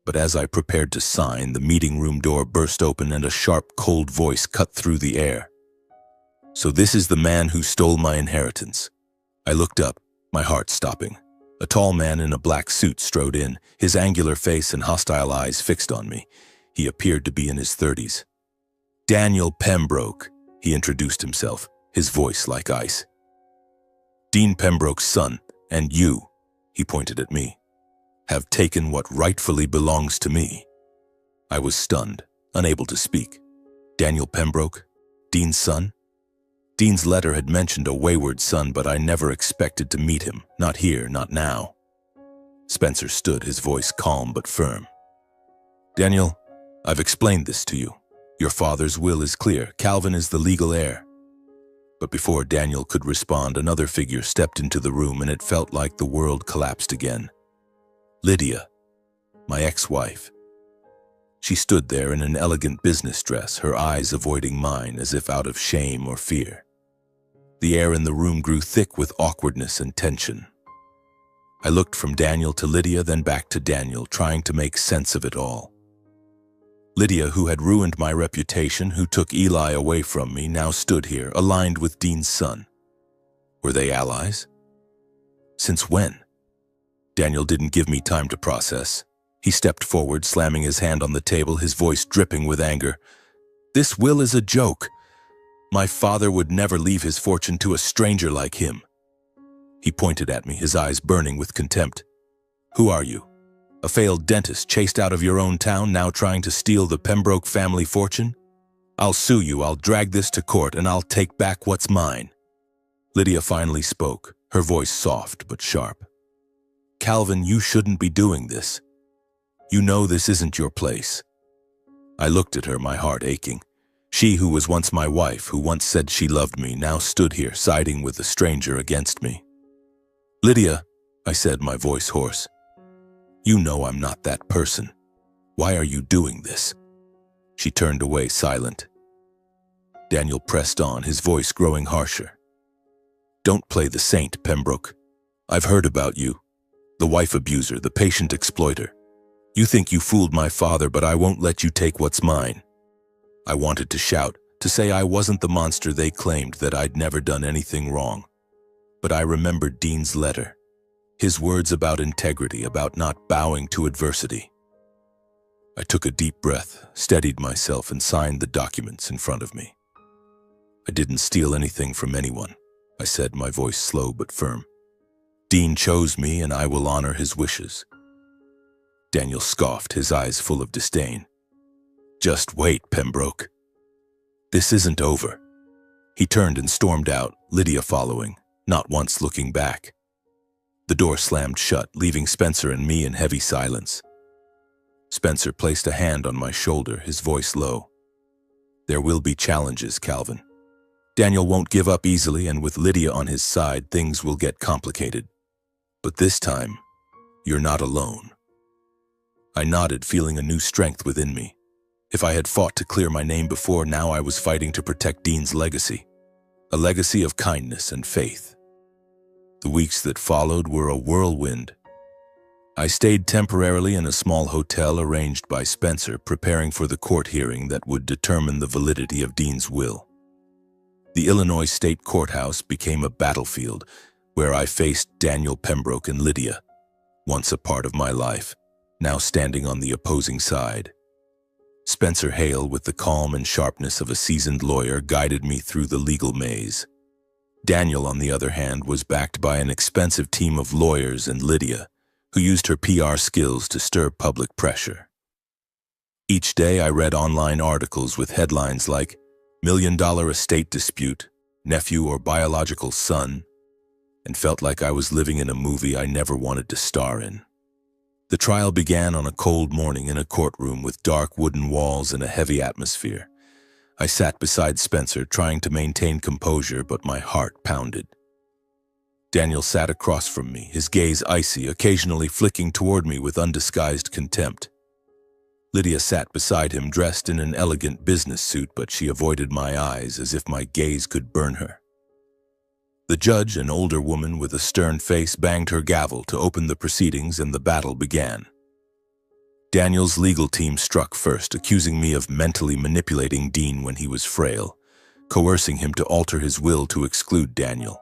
But as I prepared to sign, the meeting room door burst open and a sharp, cold voice cut through the air. "So this is the man who stole my inheritance." I looked up, my heart stopping. A tall man in a black suit strode in, his angular face and hostile eyes fixed on me. He appeared to be in his 30s. "Daniel Pembroke," he introduced himself, his voice like ice. "Dean Pembroke's son, and you," he pointed at me, "have taken what rightfully belongs to me." I was stunned, unable to speak. Daniel Pembroke? Dean's son? Dean's letter had mentioned a wayward son, but I never expected to meet him. Not here, not now. Spencer stood, his voice calm but firm. "Daniel, I've explained this to you. Your father's will is clear. Calvin is the legal heir." But before Daniel could respond, another figure stepped into the room, and it felt like the world collapsed again. Lydia, my ex-wife. She stood there in an elegant business dress, her eyes avoiding mine as if out of shame or fear. The air in the room grew thick with awkwardness and tension. I looked from Daniel to Lydia, then back to Daniel, trying to make sense of it all. Lydia, who had ruined my reputation, who took Eli away from me, now stood here, aligned with Dean's son. Were they allies? Since when? Daniel didn't give me time to process. He stepped forward, slamming his hand on the table, his voice dripping with anger. "This will is a joke. My father would never leave his fortune to a stranger like him." He pointed at me, his eyes burning with contempt. "Who are you? A failed dentist chased out of your own town, now trying to steal the Pembroke family fortune? I'll sue you, I'll drag this to court, and I'll take back what's mine." Lydia finally spoke, her voice soft but sharp. "Calvin, you shouldn't be doing this. You know this isn't your place." I looked at her, my heart aching. She who was once my wife, who once said she loved me, now stood here siding with a stranger against me. "Lydia," I said, my voice hoarse, "you know I'm not that person. Why are you doing this?" She turned away, silent. Daniel pressed on, his voice growing harsher. "Don't play the saint, Pembroke. I've heard about you. The wife abuser, the patient exploiter. You think you fooled my father, but I won't let you take what's mine." I wanted to shout, to say I wasn't the monster they claimed, that I'd never done anything wrong. But I remembered Dean's letter, his words about integrity, about not bowing to adversity. I took a deep breath, steadied myself, and signed the documents in front of me. "I didn't steal anything from anyone," I said, my voice slow but firm. "Dean chose me, and I will honor his wishes." Daniel scoffed, his eyes full of disdain. "Just wait, Pembroke. This isn't over." He turned and stormed out, Lydia following, not once looking back. The door slammed shut, leaving Spencer and me in heavy silence. Spencer placed a hand on my shoulder, his voice low. "There will be challenges, Calvin. Daniel won't give up easily, and with Lydia on his side, things will get complicated. But this time, you're not alone." I nodded, feeling a new strength within me. If I had fought to clear my name before, now I was fighting to protect Dean's legacy. A legacy of kindness and faith. The weeks that followed were a whirlwind. I stayed temporarily in a small hotel arranged by Spencer, preparing for the court hearing that would determine the validity of Dean's will. The Illinois State Courthouse became a battlefield where I faced Daniel Pembroke and Lydia, once a part of my life, now standing on the opposing side. Spencer Hale, with the calm and sharpness of a seasoned lawyer, guided me through the legal maze. Daniel, on the other hand, was backed by an expensive team of lawyers, and Lydia, who used her PR skills to stir public pressure. Each day I read online articles with headlines like "$1,000,000 estate dispute, nephew or biological son," and felt like I was living in a movie I never wanted to star in. The trial began on a cold morning in a courtroom with dark wooden walls and a heavy atmosphere. I sat beside Spencer, trying to maintain composure, but my heart pounded. Daniel sat across from me, his gaze icy, occasionally flicking toward me with undisguised contempt. Lydia sat beside him, dressed in an elegant business suit, but she avoided my eyes as if my gaze could burn her. The judge, an older woman with a stern face, banged her gavel to open the proceedings, and the battle began. Daniel's legal team struck first, accusing me of mentally manipulating Dean when he was frail, coercing him to alter his will to exclude Daniel.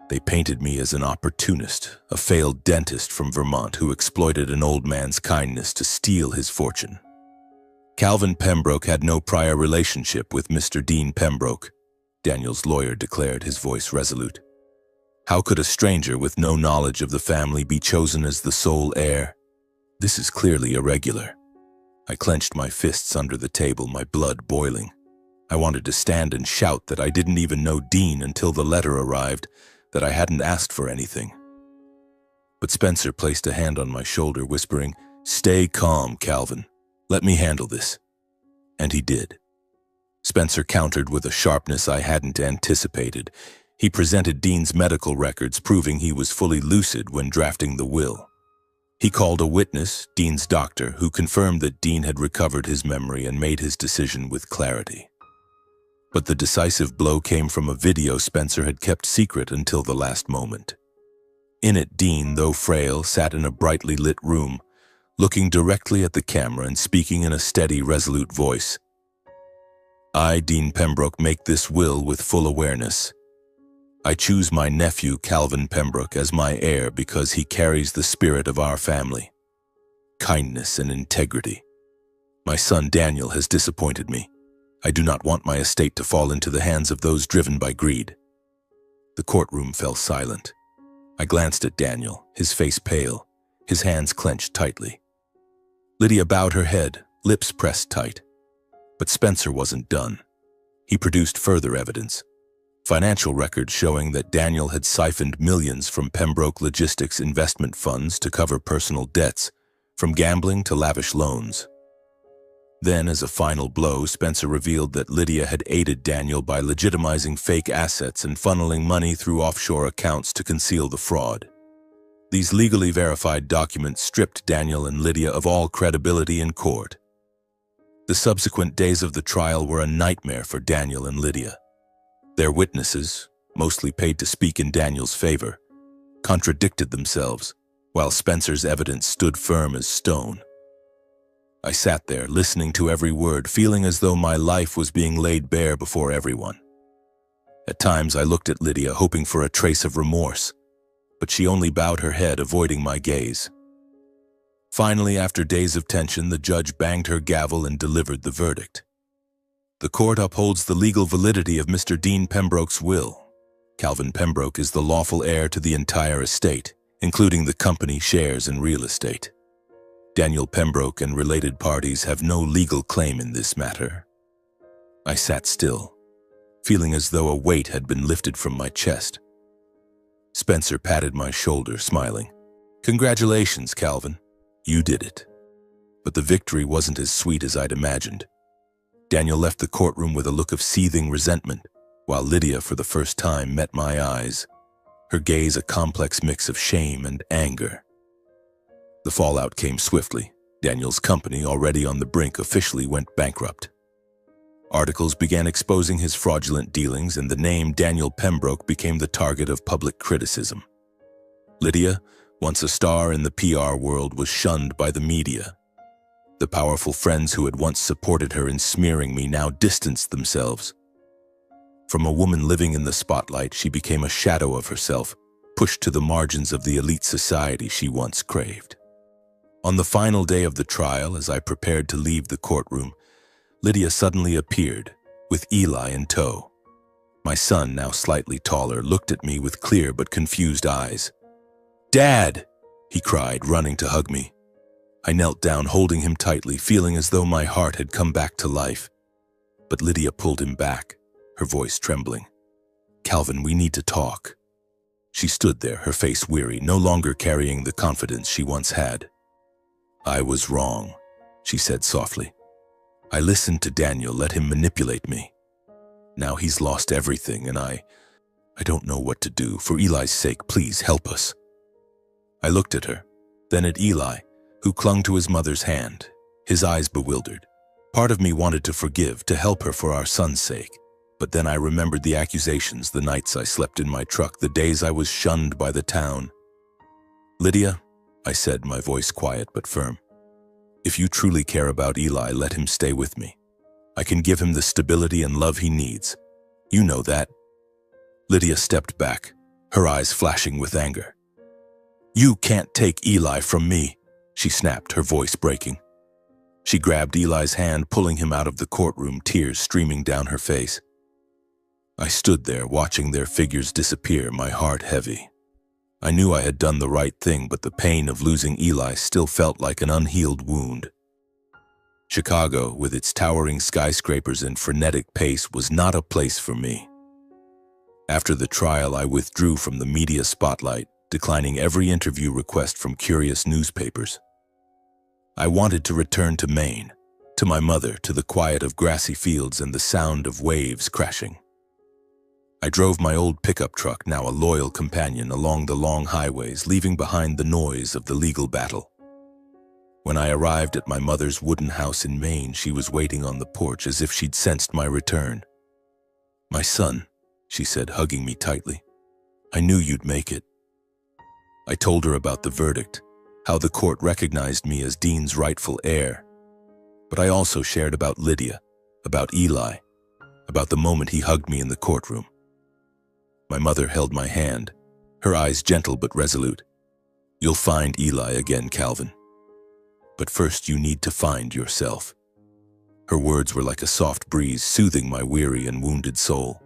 They painted me as an opportunist, a failed dentist from Vermont who exploited an old man's kindness to steal his fortune. Calvin Pembroke had no prior relationship with Mr. Dean Pembroke, Daniel's lawyer declared, his voice resolute. How could a stranger with no knowledge of the family be chosen as the sole heir? This is clearly irregular. I clenched my fists under the table, my blood boiling. I wanted to stand and shout that I didn't even know Dean until the letter arrived, that I hadn't asked for anything. But Spencer placed a hand on my shoulder, whispering, "Stay calm, Calvin. Let me handle this." And he did. Spencer countered with a sharpness I hadn't anticipated. He presented Dean's medical records, proving he was fully lucid when drafting the will. He called a witness, Dean's doctor, who confirmed that Dean had recovered his memory and made his decision with clarity. But the decisive blow came from a video Spencer had kept secret until the last moment. In it, Dean, though frail, sat in a brightly lit room, looking directly at the camera and speaking in a steady, resolute voice. "I, Dean Pembroke, make this will with full awareness. I choose my nephew, Calvin Pembroke, as my heir because he carries the spirit of our family. kindness, and integrity. My son Daniel has disappointed me. I do not want my estate to fall into the hands of those driven by greed." The courtroom fell silent. I glanced at Daniel, his face pale, his hands clenched tightly. Lydia bowed her head, lips pressed tight. But Spencer wasn't done. He produced further evidence. Financial records showing that Daniel had siphoned millions from Pembroke Logistics investment funds to cover personal debts, from gambling to lavish loans. Then, as a final blow, Spencer revealed that Lydia had aided Daniel by legitimizing fake assets and funneling money through offshore accounts to conceal the fraud. These legally verified documents stripped Daniel and Lydia of all credibility in court. The subsequent days of the trial were a nightmare for Daniel and Lydia. Their witnesses, mostly paid to speak in Daniel's favor, contradicted themselves, while Spencer's evidence stood firm as stone. I sat there, listening to every word, feeling as though my life was being laid bare before everyone. At times I looked at Lydia, hoping for a trace of remorse, but she only bowed her head, avoiding my gaze. Finally, after days of tension, the judge banged her gavel and delivered the verdict. The court upholds the legal validity of Mr. Dean Pembroke's will. Calvin Pembroke is the lawful heir to the entire estate, including the company shares and real estate. Daniel Pembroke and related parties have no legal claim in this matter. I sat still, feeling as though a weight had been lifted from my chest. Spencer patted my shoulder, smiling. "Congratulations, Calvin. You did it." But the victory wasn't as sweet as I'd imagined. Daniel left the courtroom with a look of seething resentment, while Lydia, for the first time, met my eyes, her gaze a complex mix of shame and anger. The fallout came swiftly. Daniel's company, already on the brink, officially went bankrupt. Articles began exposing his fraudulent dealings, and the name Daniel Pembroke became the target of public criticism. Lydia, once a star in the PR world, was shunned by the media. The powerful friends who had once supported her in smearing me now distanced themselves. From a woman living in the spotlight, she became a shadow of herself, pushed to the margins of the elite society she once craved. On the final day of the trial, as I prepared to leave the courtroom, Lydia suddenly appeared, with Eli in tow. My son, now slightly taller, looked at me with clear but confused eyes. "Dad!" he cried, running to hug me. I knelt down, holding him tightly, feeling as though my heart had come back to life. But Lydia pulled him back, her voice trembling. "Calvin, we need to talk." She stood there, her face weary, no longer carrying the confidence she once had. "I was wrong," she said softly. "I listened to Daniel, let him manipulate me. Now he's lost everything, and I don't know what to do. For Eli's sake, please help us." I looked at her, then at Eli, who clung to his mother's hand, his eyes bewildered. Part of me wanted to forgive, to help her for our son's sake. But then I remembered the accusations, the nights I slept in my truck, the days I was shunned by the town. "Lydia," I said, my voice quiet but firm, "if you truly care about Eli, let him stay with me. I can give him the stability and love he needs. You know that." Lydia stepped back, her eyes flashing with anger. "You can't take Eli from me," she snapped, her voice breaking. She grabbed Eli's hand, pulling him out of the courtroom, tears streaming down her face. I stood there, watching their figures disappear, my heart heavy. I knew I had done the right thing, but the pain of losing Eli still felt like an unhealed wound. Chicago, with its towering skyscrapers and frenetic pace, was not a place for me. After the trial, I withdrew from the media spotlight, declining every interview request from curious newspapers. I wanted to return to Maine, to my mother, to the quiet of grassy fields and the sound of waves crashing. I drove my old pickup truck, now a loyal companion, along the long highways, leaving behind the noise of the legal battle. When I arrived at my mother's wooden house in Maine, she was waiting on the porch as if she'd sensed my return. "My son," she said, hugging me tightly, "I knew you'd make it." I told her about the verdict, how the court recognized me as Dean's rightful heir. But I also shared about Lydia, about Eli, about the moment he hugged me in the courtroom. My mother held my hand, her eyes gentle but resolute. "You'll find Eli again, Calvin." but first you need to find yourself." Her words were like a soft breeze, soothing my weary and wounded soul.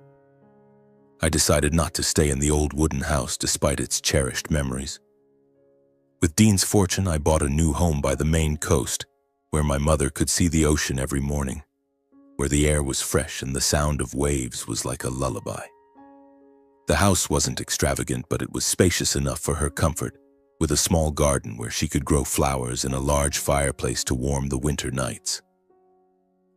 I decided not to stay in the old wooden house despite its cherished memories. With Dean's fortune, I bought a new home by the Maine coast, where my mother could see the ocean every morning, where the air was fresh and the sound of waves was like a lullaby. The house wasn't extravagant, but it was spacious enough for her comfort, with a small garden where she could grow flowers and a large fireplace to warm the winter nights.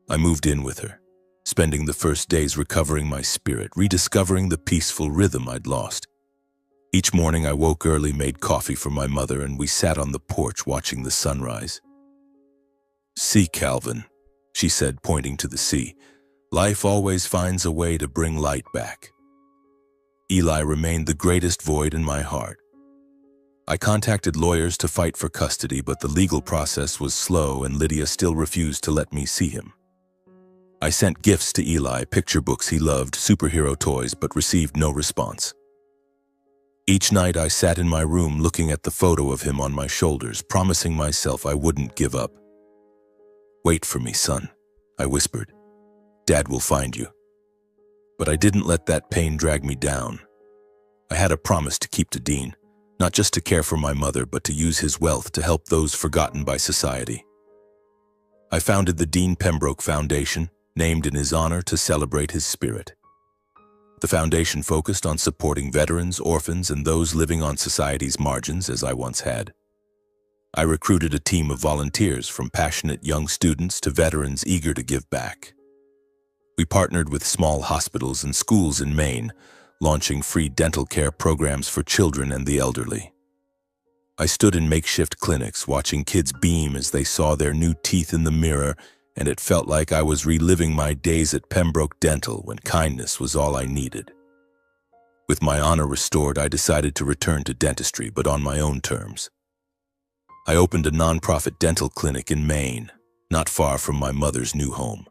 I moved in with her, spending the first days recovering my spirit, rediscovering the peaceful rhythm I'd lost. Each morning I woke early, made coffee for my mother, and we sat on the porch watching the sunrise. "See, Calvin," she said, pointing to the sea, "life always finds a way to bring light back." Eli remained the greatest void in my heart. I contacted lawyers to fight for custody, but the legal process was slow and Lydia still refused to let me see him. I sent gifts to Eli, picture books he loved, superhero toys, but received no response. Each night I sat in my room looking at the photo of him on my shoulders, promising myself I wouldn't give up. "Wait for me, son," I whispered. "Dad will find you." But I didn't let that pain drag me down. I had a promise to keep to Dean, not just to care for my mother, but to use his wealth to help those forgotten by society. I founded the Dean Pembroke Foundation, named in his honor to celebrate his spirit. The foundation focused on supporting veterans, orphans, and those living on society's margins, as I once had. I recruited a team of volunteers, from passionate young students to veterans eager to give back. We partnered with small hospitals and schools in Maine, launching free dental care programs for children and the elderly. I stood in makeshift clinics, watching kids beam as they saw their new teeth in the mirror, and it felt like I was reliving my days at Pembroke Dental when kindness was all I needed. With my honor restored, I decided to return to dentistry, but on my own terms. I opened a nonprofit dental clinic in Maine, not far from my mother's new home.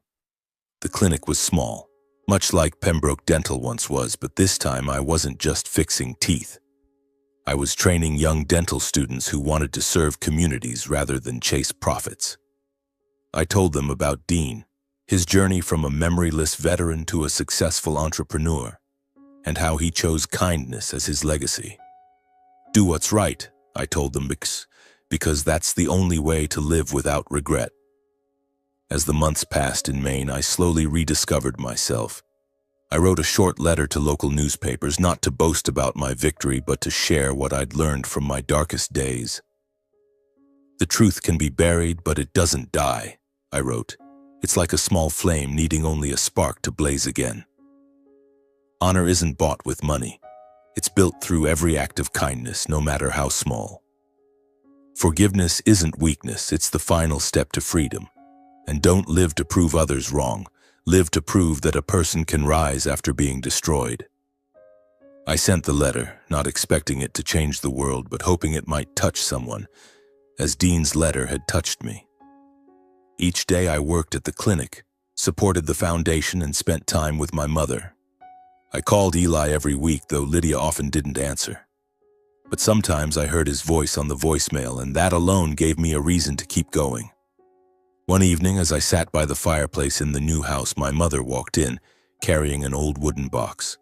The clinic was small, much like Pembroke Dental once was, but this time I wasn't just fixing teeth. I was training young dental students who wanted to serve communities rather than chase profits. I told them about Dean, his journey from a memoryless veteran to a successful entrepreneur, and how he chose kindness as his legacy. "Do what's right," I told them, because that's the only way to live without regret. As the months passed in Maine, I slowly rediscovered myself. I wrote a short letter to local newspapers, not to boast about my victory, but to share what I'd learned from my darkest days. "The truth can be buried, but it doesn't die," I wrote. "It's like a small flame needing only a spark to blaze again." Honor isn't bought with money. It's built through every act of kindness, no matter how small. Forgiveness isn't weakness, it's the final step to freedom. And don't live to prove others wrong. Live to prove that a person can rise after being destroyed. I sent the letter, not expecting it to change the world, but hoping it might touch someone, as Dean's letter had touched me. Each day I worked at the clinic, supported the foundation, and spent time with my mother. I called Eli every week, though Lydia often didn't answer. But sometimes I heard his voice on the voicemail, and that alone gave me a reason to keep going. One evening, as I sat by the fireplace in the new house, my mother walked in, carrying an old wooden box.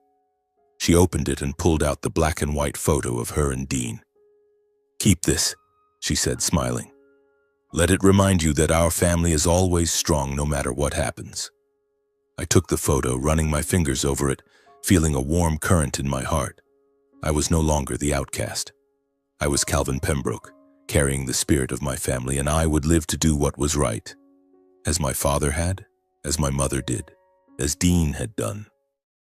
She opened it and pulled out the black and white photo of her and Dean. "Keep this," she said, smiling. "Let it remind you that our family is always strong no matter what happens." I took the photo, running my fingers over it, feeling a warm current in my heart. I was no longer the outcast. I was Calvin Pembroke, carrying the spirit of my family, and I would live to do what was right, as my father had, as my mother did, as Dean had done.